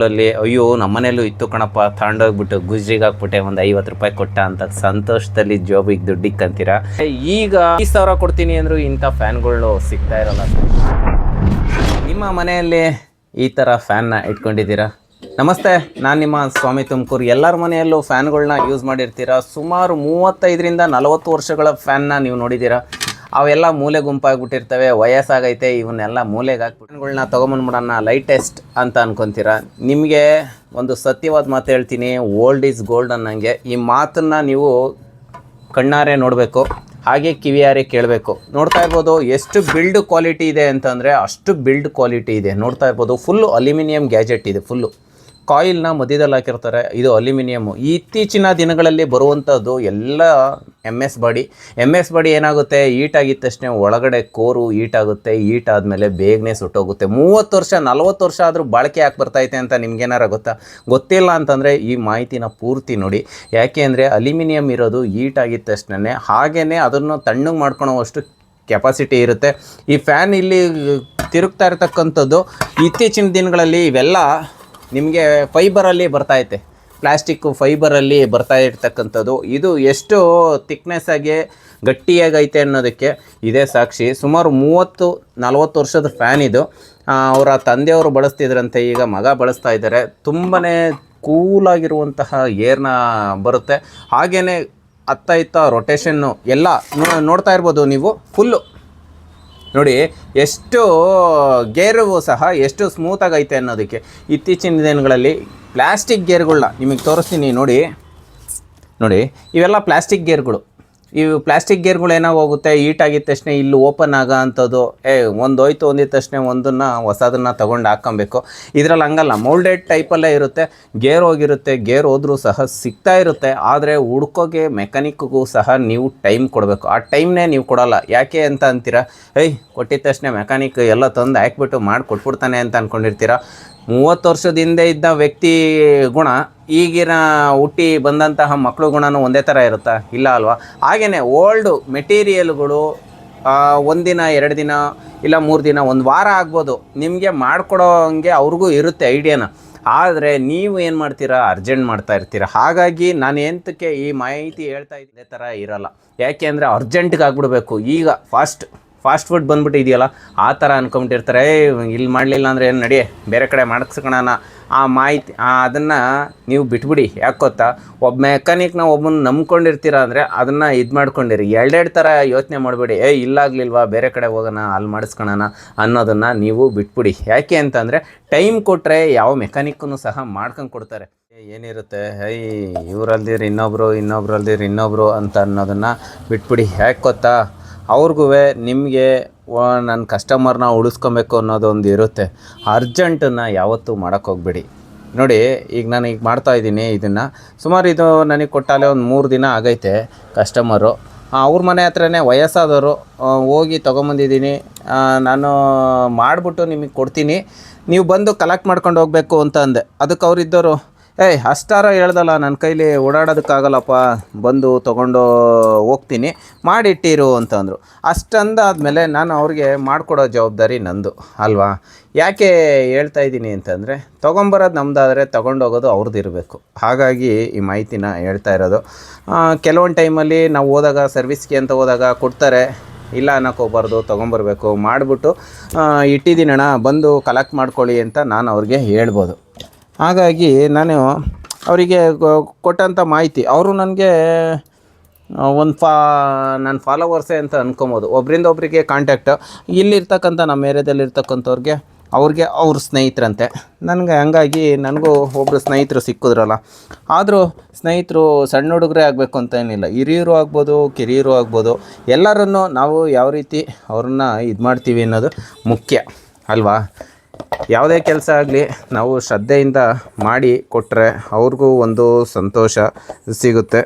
ಅಲ್ಲಿ ಅಯ್ಯೋ ನಮ್ಮನೇಲೂ ಇತ್ತು ಕಣಪ್ಪ, ತಗೊಂಡೋಗ್ಬಿಟ್ಟು ಗುಜ್ರಿಗೆ ಹಾಕ್ಬಿಟ್ಟೆ, ಒಂದು 50 ರೂಪಾಯಿ ಕೊಟ್ಟ ಅಂತ ಸಂತೋಷದಲ್ಲಿ ಜೋಬಿಗೆ ದುಡ್ಡಿಕ್ಕಂತೀರಾ. ಈಗ 10,000 ಕೊಡ್ತೀನಿ ಅಂದರೂ ಇಂಥ ಫ್ಯಾನ್ಗಳು ಸಿಗ್ತಾ ಇರಲ್ಲ. ನಿಮ್ಮ ಮನೆಯಲ್ಲಿ ಈ ಥರ ಫ್ಯಾನ್ನ ಇಟ್ಕೊಂಡಿದ್ದೀರಾ? ನಮಸ್ತೆ, ನಾನು ನಿಮ್ಮ ಸ್ವಾಮಿ ತುಮಕೂರು. ಎಲ್ಲರ ಮನೆಯಲ್ಲೂ ಫ್ಯಾನ್ಗಳನ್ನ ಯೂಸ್ ಮಾಡಿರ್ತೀರ. ಸುಮಾರು 35ರಿಂದ 40 ವರ್ಷಗಳ ಫ್ಯಾನ್ನ ನೀವು ನೋಡಿದ್ದೀರಾ. ಅವೆಲ್ಲ ಮೂಲೆ ಗುಂಪಾಗ್ಬಿಟ್ಟಿರ್ತವೆ, ವಯಸ್ಸಾಗೈತೆ, ಇವನ್ನೆಲ್ಲ ಮೂಲೆಗೆ ಹಾಕ್ಬಿಟ್ಟುಗಳನ್ನ ತೊಗೊಂಬಂದ್ಬಿಡೋಣ ಲೈಟೆಸ್ಟ್ ಅಂತ ಅನ್ಕೊತೀರ. ನಿಮಗೆ ಒಂದು ಸತ್ಯವಾದ ಮಾತು ಹೇಳ್ತೀನಿ, ಓಲ್ಡ್ ಈಸ್ ಗೋಲ್ಡ್ ಅನ್ನಂಗೆ. ಈ ಮಾತನ್ನು ನೀವು ಕಣ್ಣಾರೆ ನೋಡಬೇಕು, ಹಾಗೆ ಕಿವಿಯಾರೆ ಕೇಳಬೇಕು. ನೋಡ್ತಾ ಇರ್ಬೋದು ಎಷ್ಟು ಬಿಲ್ಡ್ ಕ್ವಾಲಿಟಿ ಇದೆ ಅಂತಂದರೆ ಅಷ್ಟು ಬಿಲ್ಡ್ ಕ್ವಾಲಿಟಿ ಇದೆ. ನೋಡ್ತಾ ಇರ್ಬೋದು ಫುಲ್ಲು ಅಲ್ಯೂಮಿನಿಯಂ ಗ್ಯಾಜೆಟ್ ಇದೆ. ಫುಲ್ಲು ಕಾಯಿಲ್ನ ಮಧ್ಯದಲ್ಲಿ ಹಾಕಿರ್ತಾರೆ. ಇದು ಅಲ್ಯೂಮಿನಿಯಮ್ಮು. ಇತ್ತೀಚಿನ ದಿನಗಳಲ್ಲಿ ಬರುವಂಥದ್ದು ಎಲ್ಲ ಎಮ್ ಎಸ್ ಬಾಡಿ ಏನಾಗುತ್ತೆ, ಈಟ್ ಆಗಿದ ತಕ್ಷಣ ಒಳಗಡೆ ಕೋರು ಈಟ್ ಆಗುತ್ತೆ. ಈಟ್ ಆದಮೇಲೆ ಬೇಗನೆ ಸುಟ್ಟೋಗುತ್ತೆ. 30 ವರ್ಷ 40 ವರ್ಷ ಆದರೂ ಬಾಳಿಕೆ ಯಾಕೆ ಬರ್ತೈತೆ ಅಂತ ನಿಮ್ಗೇನಾರ ಗೊತ್ತಿಲ್ಲ ಅಂತಂದರೆ ಈ ಮಾಹಿತಿನ ಪೂರ್ತಿ ನೋಡಿ. ಯಾಕೆ ಅಂದರೆ ಅಲ್ಯೂಮಿನಿಯಂ ಇರೋದು ಈಟ್ ಆಗಿದ ತಕ್ಷಣ ಹಾಗೇ ಅದನ್ನು ತಣ್ಣಗೆ ಮಾಡ್ಕೊಳೋವಷ್ಟು ಕೆಪಾಸಿಟಿ ಇರುತ್ತೆ. ಈ ಫ್ಯಾನ್ ಇಲ್ಲಿ ತಿರುಗ್ತಾ ಇರತಕ್ಕಂಥದ್ದು ಇತ್ತೀಚಿನ ದಿನಗಳಲ್ಲಿ ಇವೆಲ್ಲ ನಿಮಗೆ ಫೈಬರಲ್ಲಿ ಬರ್ತಾಯಿದೆ. ಪ್ಲಾಸ್ಟಿಕ್ಕು ಫೈಬರಲ್ಲಿ ಬರ್ತಾ ಇರ್ತಕ್ಕಂಥದ್ದು. ಇದು ಎಷ್ಟು ಥಿಕ್ನೆಸ್ಸಾಗಿ ಗಟ್ಟಿಯಾಗೈತೆ ಅನ್ನೋದಕ್ಕೆ ಇದೇ ಸಾಕ್ಷಿ. ಸುಮಾರು 30-40 ವರ್ಷದ ಫ್ಯಾನ್ ಇದು. ಅವರ ತಂದೆಯವರು ಬಳಸ್ತಿದ್ರಂತೆ, ಈಗ ಮಗ ಬಳಸ್ತಾ ಇದ್ದಾರೆ. ತುಂಬಾ ಕೂಲಾಗಿರುವಂತಹ ಏರ್ನ ಬರುತ್ತೆ. ಹಾಗೆಯೇ ಅತ್ತ ಇತ್ತ ರೊಟೇಷನ್ನು ಎಲ್ಲ ನೋಡ್ತಾ ಇರ್ಬೋದು ನೀವು. ಫುಲ್ಲು ನೋಡಿ ಎಷ್ಟು ಗೇರು ಸಹ ಎಷ್ಟು ಸ್ಮೂತಾಗೈತೆ ಅನ್ನೋದಕ್ಕೆ. ಇತ್ತೀಚಿನ ದಿನಗಳಲ್ಲಿ ಪ್ಲಾಸ್ಟಿಕ್ ಗೇರ್ಗಳನ್ನ ನಿಮಗೆ ತೋರಿಸ್ತೀನಿ ನೋಡಿ. ಇವೆಲ್ಲ ಪ್ಲಾಸ್ಟಿಕ್ ಗೇರ್ಗಳು. ಇವು ಪ್ಲಾಸ್ಟಿಕ್ ಗೇರ್ಗಳು ಏನಾಗೋಗುತ್ತೆ, ಈಟ್ ಆಗಿದ ತಕ್ಷಣ ಇಲ್ಲಿ ಓಪನ್ ಆಗೋ ಅಂಥದ್ದು. ಒಂದು ಹೋಯ್ತು ಅಂದಿದ ತಕ್ಷಣ ಒಂದನ್ನು ಹೊಸದನ್ನು ತೊಗೊಂಡು ಹಾಕ್ಕೊಬೇಕು. ಇದರಲ್ಲಿ ಹಂಗಲ್ಲ, ಮೌಲ್ಡೆಡ್ ಟೈಪಲ್ಲೇ ಇರುತ್ತೆ. ಗೇರ್ ಹೋಗಿರುತ್ತೆ, ಗೇರ್ ಹೋದ್ರೂ ಸಹ ಸಿಗ್ತಾ ಇರುತ್ತೆ. ಆದರೆ ಹುಡ್ಕೋಗೆ ಮೆಕ್ಯಾನಿಕ್ಗೂ ಸಹ ನೀವು ಟೈಮ್ ಕೊಡಬೇಕು. ಆ ಟೈಮ್ನೇ ನೀವು ಕೊಡೋಲ್ಲ. ಯಾಕೆ ಅಂತ ಅಂತೀರಾ, ಕೊಟ್ಟಿದ ತಕ್ಷಣ ಮೆಕ್ಯಾನಿಕ್ ಎಲ್ಲ ತಂದು ಹಾಕ್ಬಿಟ್ಟು ಮಾಡಿ ಕೊಟ್ಬಿಡ್ತಾನೆ ಅಂತ ಅಂದ್ಕೊಂಡಿರ್ತೀರ. 30 ವರ್ಷದ ಹಿಂದೆ ಇದ್ದ ವ್ಯಕ್ತಿ ಗುಣ ಈಗಿನ ಹುಟ್ಟಿ ಬಂದಂತಹ ಮಕ್ಕಳು ಗುಣನೂ ಒಂದೇ ಥರ ಇರುತ್ತಾ? ಇಲ್ಲ ಅಲ್ವಾ? ಹಾಗೆಯೇ ಓಲ್ಡು ಮೆಟೀರಿಯಲ್ಗಳು 1 ದಿನ 2 ದಿನ ಇಲ್ಲ 3 ದಿನ 1 ವಾರ ಆಗ್ಬೋದು ನಿಮಗೆ ಮಾಡಿಕೊಡೋ ಹಂಗೆ ಅವ್ರಿಗೂ ಇರುತ್ತೆ ಐಡಿಯಾನ. ಆದರೆ ನೀವು ಏನು ಮಾಡ್ತೀರಾ, ಅರ್ಜೆಂಟ್ ಮಾಡ್ತಾ ಇರ್ತೀರ. ಹಾಗಾಗಿ ನಾನು ಎಂತಕ್ಕೆ ಈ ಮಾಹಿತಿ ಹೇಳ್ತಾ ಇದ್ದೇ ಥರ ಇರೋಲ್ಲ. ಯಾಕೆ ಅಂದರೆ ಅರ್ಜೆಂಟಿಗೆ ಆಗ್ಬಿಡ್ಬೇಕು. ಈಗ ಫಾಸ್ಟ್ ಫುಡ್ ಬಂದ್ಬಿಟ್ಟು ಇದೆಯಲ್ಲ, ಆ ಥರ ಅಂದ್ಕೊಂಬಿಟ್ಟಿರ್ತಾರೆ. ಇಲ್ಲಿ ಮಾಡಲಿಲ್ಲ ಅಂದರೆ ಏನು ನಡಿ ಬೇರೆ ಕಡೆ ಮಾಡಿಸ್ಕೊಳ್ಳೋಣ. ಆ ಮಾಹಿತಿ ಅದನ್ನು ನೀವು ಬಿಟ್ಬಿಡಿ. ಯಾಕೆ ಗೊತ್ತಾ, ಒಬ್ಬ ಮೆಕ್ಯಾನಿಕ್ನ ಒಬ್ಬನ ನಂಬ್ಕೊಂಡಿರ್ತೀರ ಅಂದರೆ ಅದನ್ನು ಇದು ಮಾಡ್ಕೊಂಡಿರಿ. ಎರಡೆರಡು ಥರ ಯೋಚನೆ ಮಾಡಬೇಡಿ. ಇಲ್ಲಾಗಲಿಲ್ವಾ ಬೇರೆ ಕಡೆ ಹೋಗೋಣ, ಅಲ್ಲಿ ಮಾಡಿಸ್ಕೊಳ್ಳೋಣ ಅನ್ನೋದನ್ನು ನೀವು ಬಿಟ್ಬಿಡಿ. ಯಾಕೆ ಅಂತಂದರೆ ಟೈಮ್ ಕೊಟ್ಟರೆ ಯಾವ ಮೆಕ್ಯಾನಿಕ್ಕೂ ಸಹ ಮಾಡ್ಕೊಂಡು ಕೊಡ್ತಾರೆ. ಏನಿರುತ್ತೆ, ಇವರಲ್ದಿರು ಇನ್ನೊಬ್ರು ಅಂತ ಅನ್ನೋದನ್ನು ಬಿಟ್ಬಿಡಿ. ಯಾಕೆ ಗೊತ್ತಾ, ಅವ್ರಿಗೂ ನಿಮಗೆ ನನ್ನ ಕಸ್ಟಮರ್ನ ಉಳಿಸ್ಕೊಬೇಕು ಅನ್ನೋದೊಂದು ಇರುತ್ತೆ. ಅರ್ಜೆಂಟನ್ನು ಯಾವತ್ತೂ ಮಾಡೋಕ್ಕೋಗ್ಬೇಡಿ. ನೋಡಿ, ಈಗ ನಾನು ಮಾಡ್ತಾಯಿದ್ದೀನಿ ಇದನ್ನು. ಸುಮಾರು ಇದು ನನಗೆ ಕೊಟ್ಟಾಲೆ ಒಂದು 3 ದಿನ ಆಗೈತೆ. ಕಸ್ಟಮರು ಅವ್ರ ಮನೆ ಹತ್ರನೇ ವಯಸ್ಸಾದವರು, ಹೋಗಿ ತೊಗೊಂಬಂದಿದ್ದೀನಿ, ನಾನು ಮಾಡಿಬಿಟ್ಟು ನಿಮಗೆ ಕೊಡ್ತೀನಿ, ನೀವು ಬಂದು ಕಲೆಕ್ಟ್ ಮಾಡ್ಕೊಂಡು ಹೋಗಬೇಕು ಅಂತ ಅಂದೆ. ಅದಕ್ಕೆ ಅವರಿದ್ದವರು, ಅಷ್ಟಾರ ಹೇಳ್ದಲ್ಲ, ನನ್ನ ಕೈಲಿ ಓಡಾಡೋದಕ್ಕಾಗಲ್ಲಪ್ಪ, ಬಂದು ತೊಗೊಂಡು ಹೋಗ್ತೀನಿ, ಮಾಡಿಟ್ಟಿರು ಅಂತಂದರು. ಅಷ್ಟಂದಾದಮೇಲೆ ನಾನು ಅವ್ರಿಗೆ ಮಾಡಿಕೊಡೋ ಜವಾಬ್ದಾರಿ ನಂದು ಅಲ್ವಾ? ಯಾಕೆ ಹೇಳ್ತಾ ಇದ್ದೀನಿ ಅಂತಂದರೆ, ತೊಗೊಂಬರೋದು ನಮ್ಮದಾದರೆ ತೊಗೊಂಡೋಗೋದು ಅವ್ರದ್ದು ಇರಬೇಕು. ಹಾಗಾಗಿ ಈ ಮಾಹಿತಿನ ಹೇಳ್ತಾ ಇರೋದು. ಕೆಲವೊಂದು ಟೈಮಲ್ಲಿ ನಾವು ಹೋದಾಗ, ಸರ್ವಿಸ್ಗೆ ಅಂತ ಹೋದಾಗ ಕೊಡ್ತಾರೆ, ಇಲ್ಲ ಅನ್ನೋಕ್ಕೆ ಹೋಗ್ಬಾರ್ದು, ತೊಗೊಂಬರ್ಬೇಕು. ಮಾಡಿಬಿಟ್ಟು ಇಟ್ಟಿದ್ದೀನಣ್ಣ, ಬಂದು ಕಲೆಕ್ಟ್ ಮಾಡ್ಕೊಳ್ಳಿ ಅಂತ ನಾನು ಅವ್ರಿಗೆ ಹೇಳ್ಬೋದು. ಹಾಗಾಗಿ ನಾನು ಅವರಿಗೆ ಕೊಟ್ಟಂಥ ಮಾಹಿತಿ ಅವರು ನನಗೆ ನನ್ನ ಫಾಲೋವರ್ಸೇ ಅಂತ ಅಂದ್ಕೊಬೋದು. ಒಬ್ಬರಿಂದ ಒಬ್ಬರಿಗೆ ಕಾಂಟ್ಯಾಕ್ಟು. ಇಲ್ಲಿರ್ತಕ್ಕಂಥ ನಮ್ಮ ಏರಿಯಾದಲ್ಲಿರ್ತಕ್ಕಂಥವ್ರಿಗೆ ಅವ್ರ ಸ್ನೇಹಿತರಂತೆ. ನನಗೆ ಹಂಗಾಗಿ ನನಗೂ ಒಬ್ಬರು ಸ್ನೇಹಿತರು ಸಿಕ್ಕಿದ್ರಲ್ಲ. ಆದರೂ ಸ್ನೇಹಿತರು ಸಣ್ಣ ಹುಡುಗರೇ ಆಗಬೇಕು ಅಂತ ಏನಿಲ್ಲ, ಹಿರಿಯರು ಆಗ್ಬೋದು, ಕಿರಿಯರು ಆಗ್ಬೋದು. ಎಲ್ಲರನ್ನೂ ನಾವು ಯಾವ ರೀತಿ ಅವ್ರನ್ನ ಇದು ಮಾಡ್ತೀವಿ ಅನ್ನೋದು ಮುಖ್ಯ ಅಲ್ವಾ? ಯಾವುದೇ ಕೆಲಸ ಆಗಲಿ ನಾವು ಶ್ರದ್ಧೆಯಿಂದ ಮಾಡಿ ಕೊಟ್ಟರೆ ಅವ್ರಿಗೂ ಒಂದು ಸಂತೋಷ ಸಿಗುತ್ತೆ.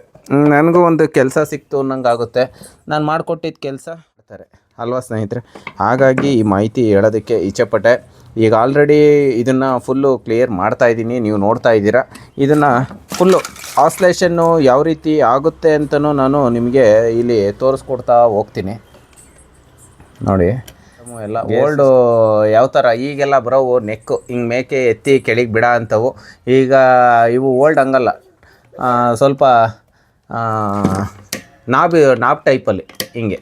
ನನಗೂ ಒಂದು ಕೆಲಸ ಸಿಕ್ತು ಅನ್ನಂಗೆ ಆಗುತ್ತೆ. ನಾನು ಮಾಡಿಕೊಟ್ಟಿದ್ದ ಕೆಲಸ ಮಾಡ್ತಾರೆ ಅಲ್ವಾ ಸ್ನೇಹಿತರೆ? ಹಾಗಾಗಿ ಈ ಮಾಹಿತಿ ಹೇಳೋದಕ್ಕೆ ಇಚ್ಛೆಪಟ್ಟೆ. ಈಗ ಆಲ್ರೆಡಿ ಇದನ್ನು ಫುಲ್ಲು ಕ್ಲಿಯರ್ ಮಾಡ್ತಾಯಿದ್ದೀನಿ, ನೀವು ನೋಡ್ತಾ ಇದ್ದೀರಾ. ಇದನ್ನು ಫುಲ್ಲು ಆಸ್ಲೇಷನ್ನು ಯಾವ ರೀತಿ ಆಗುತ್ತೆ ಅಂತಲೂ ನಾನು ನಿಮಗೆ ಇಲ್ಲಿ ತೋರಿಸ್ಕೊಡ್ತಾ ಹೋಗ್ತೀನಿ ನೋಡಿ. ಎಲ್ಲ ಓಲ್ಡು ಯಾವ ಥರ ಈಗೆಲ್ಲ ಬರೋವು ನೆಕ್ಕು ಹಿಂಗೆ ಮೇಕೆ ಎತ್ತಿ ಕೆಳಗೆ ಬಿಡ ಅಂಥವು. ಈಗ ಇವು ಓಲ್ಡ್ ಹಂಗಲ್ಲ, ಸ್ವಲ್ಪ ನಾಬ್ ಟೈಪಲ್ಲಿ ಹಿಂಗೆ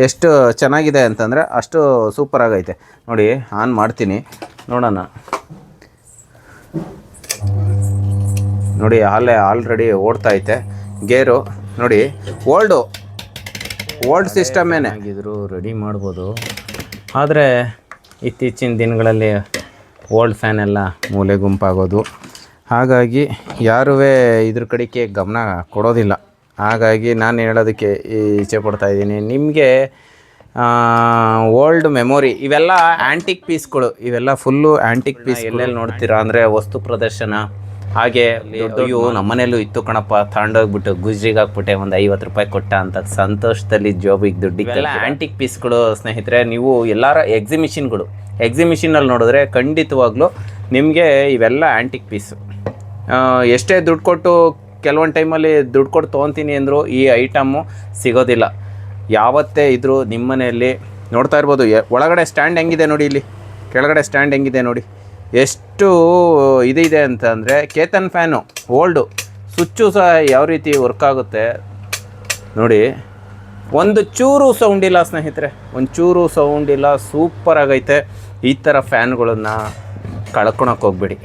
ಎಷ್ಟು ಚೆನ್ನಾಗಿದೆ ಅಂತಂದರೆ ಅಷ್ಟು ಸೂಪರಾಗೈತೆ ನೋಡಿ. ಆನ್ ಮಾಡ್ತೀನಿ ನೋಡೋಣ. ನೋಡಿ ಆಲ್ರೆಡಿ ಓಡ್ತೈತೆ ಗೇರು ನೋಡಿ. ಓಲ್ಡ್ ಸಿಸ್ಟಮೇನೆ ಆಗಿದ್ರು ರೆಡಿ ಮಾಡ್ಬೋದು. ಆದರೆ ಇತ್ತೀಚಿನ ದಿನಗಳಲ್ಲಿ ಓಲ್ಡ್ ಫ್ಯಾನ್ ಎಲ್ಲ ಮೂಲೆ ಗುಂಪಾಗೋದು, ಹಾಗಾಗಿ ಯಾರೂ ಇದ್ರ ಕಡೆಗೆ ಗಮನ ಕೊಡೋದಿಲ್ಲ. ಹಾಗಾಗಿ ನಾನು ಹೇಳೋದಕ್ಕೆ ಇಚ್ಛೆ ಪಡ್ತಾಯಿದ್ದೀನಿ, ನಿಮಗೆ ಓಲ್ಡ್ ಮೆಮೊರಿ ಇವೆಲ್ಲ ಆ್ಯಂಟಿಕ್ ಪೀಸ್ಗಳು, ಇವೆಲ್ಲ ಫುಲ್ಲು ಆ್ಯಂಟಿಕ್ ಪೀಸ್. ಎಲ್ಲೆಲ್ಲಿ ನೋಡ್ತೀರಾ ಅಂದರೆ ವಸ್ತು ಪ್ರದರ್ಶನ, ಹಾಗೆ ಅಯ್ಯೋ ನಮ್ಮನೇಲೂ ಇತ್ತು ಕಣಪ್ಪ, ತಗೊಂಡೋಗ್ಬಿಟ್ಟು ಗುಜ್ರಿಗೆ ಹಾಕ್ಬಿಟ್ಟೆ ಒಂದು 50 ರೂಪಾಯಿ ಕೊಟ್ಟ ಅಂತ ಸಂತೋಷದಲ್ಲಿ ಜೋಬಿಗೆ ದುಡ್ಡಿಗೆಲ್ಲ ಆ್ಯಂಟಿಕ್ ಪೀಸ್ಗಳು ಸ್ನೇಹಿತರೆ. ನೀವು ಎಲ್ಲರ ಎಕ್ಸಿಬಿಷನಲ್ಲಿ ನೋಡಿದ್ರೆ ಖಂಡಿತವಾಗ್ಲೂ ನಿಮಗೆ ಇವೆಲ್ಲ ಆ್ಯಂಟಿಕ್ ಪೀಸು. ಎಷ್ಟೇ ದುಡ್ಡು ಕೊಟ್ಟು ಕೆಲವೊಂದು ಟೈಮಲ್ಲಿ ದುಡ್ಡು ಕೊಟ್ಟು ತೊಗೊತೀನಿ ಅಂದರೂ ಈ ಐಟಮ್ಮು ಸಿಗೋದಿಲ್ಲ. ಯಾವತ್ತೇ ಇದ್ದರೂ ನಿಮ್ಮ ಮನೆಯಲ್ಲಿ ನೋಡ್ತಾ ಇರ್ಬೋದು. ಒಳಗಡೆ ಸ್ಟ್ಯಾಂಡ್ ಹೆಂಗಿದೆ ನೋಡಿ, ಇಲ್ಲಿ ಕೆಳಗಡೆ ಸ್ಟ್ಯಾಂಡ್ ಹೆಂಗಿದೆ ನೋಡಿ, ಎಷ್ಟು ಇದೆ ಅಂತ ಅಂದರೆ ಕೇತನ್ ಫ್ಯಾನು ಓಲ್ಡು. ಸ್ವಿಚ್ಚು ಸಹ ಯಾವ ರೀತಿ ವರ್ಕ್ ಆಗುತ್ತೆ ನೋಡಿ. ಒಂದು ಚೂರು ಸೌಂಡ್ ಇಲ್ಲ ಸ್ನೇಹಿತರೆ, ಒಂದು ಚೂರು ಸೌಂಡ್ ಇಲ್ಲ, ಸೂಪರ್ ಆಗೈತೆ. ಈ ಥರ ಫ್ಯಾನ್ಗಳನ್ನು ಕಳ್ಕೊಳಕ್ಕೆ ಹೋಗ್ಬೇಡಿ,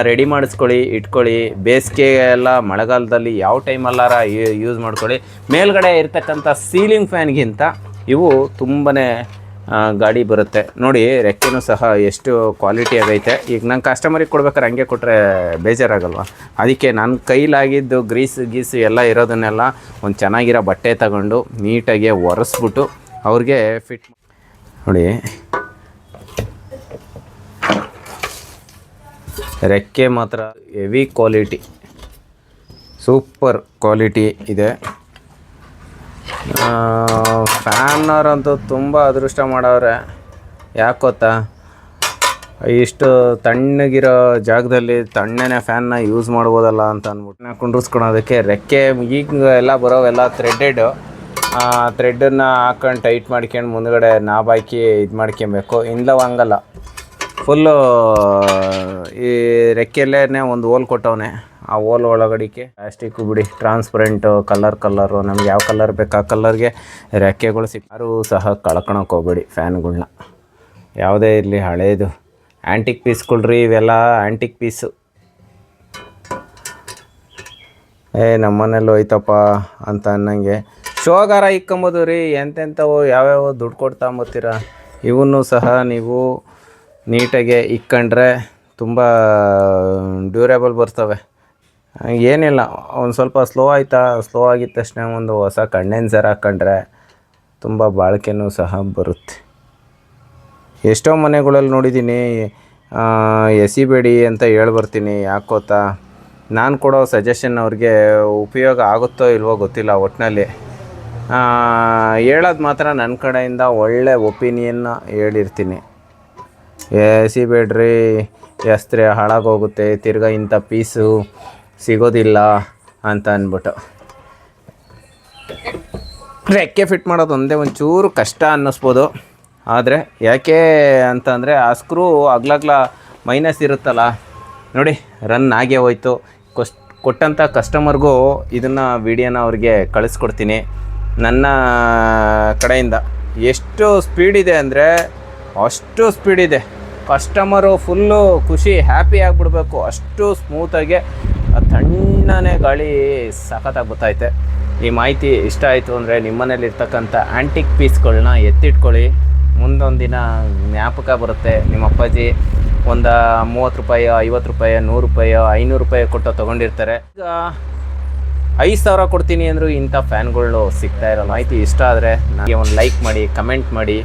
ರೆಡಿ ಮಾಡಿಸ್ಕೊಳ್ಳಿ, ಇಟ್ಕೊಳ್ಳಿ. ಬೇಸಿಗೆ ಎಲ್ಲ ಮಳೆಗಾಲದಲ್ಲಿ ಯಾವ ಟೈಮಲ್ಲಾರ ಯೂಸ್ ಮಾಡ್ಕೊಳ್ಳಿ. ಮೇಲ್ಗಡೆ ಇರ್ತಕ್ಕಂಥ ಸೀಲಿಂಗ್ ಫ್ಯಾನ್ಗಿಂತ ಇವು ತುಂಬಾ ಗಾಡಿ ಬರುತ್ತೆ ನೋಡಿ. ರೆಕ್ಕೆನೂ ಸಹ ಎಷ್ಟು ಕ್ವಾಲಿಟಿ ಆಗೈತೆ. ಈಗ ನಾನು ಕಸ್ಟಮರಿಗೆ ಕೊಡ್ಬೇಕಾದ್ರೆ ಹಂಗೆ ಕೊಟ್ಟರೆ ಬೇಜಾರಾಗಲ್ವ, ಅದಕ್ಕೆ ನನ್ನ ಕೈಲಾಗಿದ್ದು ಗೀಸು ಎಲ್ಲ ಇರೋದನ್ನೆಲ್ಲ ಒಂದು ಚೆನ್ನಾಗಿರೋ ಬಟ್ಟೆ ತಗೊಂಡು ನೀಟಾಗಿ ಒರೆಸ್ಬಿಟ್ಟು ಅವ್ರಿಗೆ ಫಿಟ್ ನೋಡಿ. ರೆಕ್ಕೆ ಮಾತ್ರ ಹೆವಿ ಕ್ವಾಲಿಟಿ, ಸೂಪರ್ ಕ್ವಾಲಿಟಿ ಇದೆ. ಫ್ಯಾನರಂತೂ ತುಂಬ ಅದೃಷ್ಟ ಮಾಡವ್ರೆ. ಯಾಕೆ ಗೊತ್ತಾ, ಇಷ್ಟು ತಣ್ಣಗಿರೋ ಜಾಗದಲ್ಲಿ ತಣ್ಣನೆ ಫ್ಯಾನ್ನ ಯೂಸ್ ಮಾಡ್ಬೋದಲ್ಲ ಅಂತ ಅಂದ್ಬಿಟ್ಟು ಕುಂಡ್ರಿಸ್ಕೊಳೋದಕ್ಕೆ ರೆಕ್ಕೆ. ಈಗ ಎಲ್ಲ ಬರೋವೆಲ್ಲ ಥ್ರೆಡ್ಡನ್ನು ಹಾಕೊಂಡು ಟೈಟ್ ಮಾಡ್ಕೊಂಡು ಮುಂದ್ಗಡೆ ನಾಬ್ ಹಾಕಿ ಇದು ಮಾಡ್ಕೊಬೇಕು. ಇಂದವು ಹಂಗಲ್ಲ, ಫುಲ್ಲು ಈ ರೆಕ್ಕೆಯಲ್ಲೇ ಒಂದು ಹೋಲ್ ಕೊಟ್ಟವನೆ. ಆ ಹೋಲ್ ಒಳಗಡಿಕೆ ಪ್ಲಾಸ್ಟಿಕ್ಕು ಬಿಡಿ, ಟ್ರಾನ್ಸ್ಪರೆಂಟು ಕಲರು, ನಮ್ಗೆ ಯಾವ ಕಲರ್ ಬೇಕು ಆ ಕಲರ್ಗೆ ರೆಕ್ಕೆಗಳು ಯಾರೂ ಸಹ ಕಳ್ಕೊಳಕ್ಕೆ ಹೋಗ್ಬೇಡಿ ಫ್ಯಾನ್ಗಳ್ನ. ಯಾವುದೇ ಇರಲಿ, ಹಳೇದು ಆ್ಯಂಟಿಕ್ ಪೀಸ್ಗಳ್ರಿ ಇವೆಲ್ಲ, ಆ್ಯಂಟಿಕ್ ಪೀಸು. ನಮ್ಮನೇಲಿ ಹೋಯ್ತಪ್ಪ ಅಂತ ಅನ್ನಂಗೆ ಶೋಗಾರ ಇಕ್ಕೊಂಬೋದು ರೀ. ಎಂತೆಂಥವು ಯಾವ್ಯಾವ ದುಡ್ಡು ಕೊಡ್ತಾಂಬತ್ತೀರ, ಇವನ್ನೂ ಸಹ ನೀವು ನೀಟಾಗೆ ಇಕ್ಕೊಂಡ್ರೆ ತುಂಬ ಡ್ಯೂರೇಬಲ್ ಬರ್ತವೆ. ಏನಿಲ್ಲ, ಒಂದು ಸ್ವಲ್ಪ ಸ್ಲೋ ಆಗಿದ ತಕ್ಷಣ ಒಂದು ಹೊಸ ಕಂಡೆನ್ಸರ್ ಹಾಕ್ಕೊಂಡ್ರೆ ತುಂಬ ಬಾಳಿಕೆನೂ ಸಹ ಬರುತ್ತೆ. ಎಷ್ಟೋ ಮನೆಗಳಲ್ಲಿ ನೋಡಿದ್ದೀನಿ, ಎಸಿಬೇಡಿ ಅಂತ ಹೇಳ್ಬರ್ತೀನಿ. ಯಾಕೆ ಗೊತ್ತಾ, ನಾನು ಕೊಡೋ ಸಜೆಷನ್ ಅವ್ರಿಗೆ ಉಪಯೋಗ ಆಗುತ್ತೋ ಇಲ್ವೋ ಗೊತ್ತಿಲ್ಲ. ಒಟ್ಟಿನಲ್ಲಿ ಹೇಳೋದು ಮಾತ್ರ ನನ್ನ ಕಡೆಯಿಂದ ಒಳ್ಳೆ ಒಪಿನಿಯನ್ನ ಹೇಳಿರ್ತೀನಿ. ಎಸಿಬೇಡ್ರಿ, ಎಸ್ತ್ರೆ ಹಾಳಾಗೋಗುತ್ತೆ, ತಿರ್ಗಾ ಇಂಥ ಪೀಸು ಸಿಗೋದಿಲ್ಲ ಅಂತ ಅಂದ್ಬಿಟ್ಟು. ರೆಕ್ಕೆ ಫಿಟ್ ಮಾಡೋದು ಒಂದೇ ಒಂಚೂರು ಕಷ್ಟ ಅನ್ನಿಸ್ಬೋದು. ಆದರೆ ಯಾಕೆ ಅಂತಂದರೆ ಆ ಸ್ಕ್ರೂ ಅಗ್ಲಗ್ಲ ಮೈನಸ್ ಇರುತ್ತಲ್ಲ ನೋಡಿ, ರನ್ ಆಗೇ ಹೋಯ್ತು. ಕೊಟ್ಟಂಥ ಕಸ್ಟಮರ್ಗೂ ಇದನ್ನು ವಿಡಿಯೋನ ಅವ್ರಿಗೆ ಕಳಿಸ್ಕೊಡ್ತೀನಿ ನನ್ನ ಕಡೆಯಿಂದ. ಎಷ್ಟು ಸ್ಪೀಡಿದೆ ಅಂದರೆ ಅಷ್ಟು ಸ್ಪೀಡಿದೆ. ಕಸ್ಟಮರು ಫುಲ್ಲು ಖುಷಿ, ಹ್ಯಾಪಿ ಆಗಿಬಿಡ್ಬೇಕು, ಅಷ್ಟು ಸ್ಮೂತಾಗಿ ತಣ್ಣನೆ ಗಾಳಿ ಸಖತ್ತಾಗಿ ಗೊತ್ತೈತೆ. ಈ ಮಾಹಿತಿ ಇಷ್ಟ ಆಯಿತು ಅಂದರೆ ನಿಮ್ಮನೇಲಿರ್ತಕ್ಕಂಥ ಆ್ಯಂಟಿಕ್ ಪೀಸ್ಗಳನ್ನ ಎತ್ತಿಟ್ಕೊಳ್ಳಿ. ಮುಂದೊಂದು ದಿನ ಜ್ಞಾಪಕ ಬರುತ್ತೆ. ನಿಮ್ಮ ಅಪ್ಪಾಜಿ ಒಂದು 30 ರೂಪಾಯಿ, 50 ರೂಪಾಯಿ, 100 ರೂಪಾಯಿ, 500 ರೂಪಾಯಿ ಕೊಟ್ಟು ತೊಗೊಂಡಿರ್ತಾರೆ. ಈಗ 5000 ಕೊಡ್ತೀನಿ ಅಂದರೂ ಇಂಥ ಫ್ಯಾನ್ಗಳು ಸಿಗ್ತಾ ಇರೋ ಮಾಹಿತಿ ಇಷ್ಟ ಆದರೆ ನನಗೆ ಒಂದು ಲೈಕ್ ಮಾಡಿ, ಕಮೆಂಟ್ ಮಾಡಿ.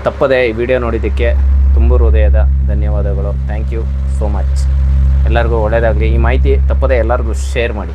ತಪ್ಪದೆ ಈ ವಿಡಿಯೋ ನೋಡಿದ್ದಕ್ಕೆ ತುಂಬ ಹೃದಯದ ಧನ್ಯವಾದಗಳು. Thank you so much. ಎಲ್ಲರಿಗೂ ಒಳ್ಳೆಯದಾಗಲಿ. ಈ ಮಾಹಿತಿ ತಪ್ಪದೆ ಎಲ್ಲರಿಗೂ ಶೇರ್ ಮಾಡಿ.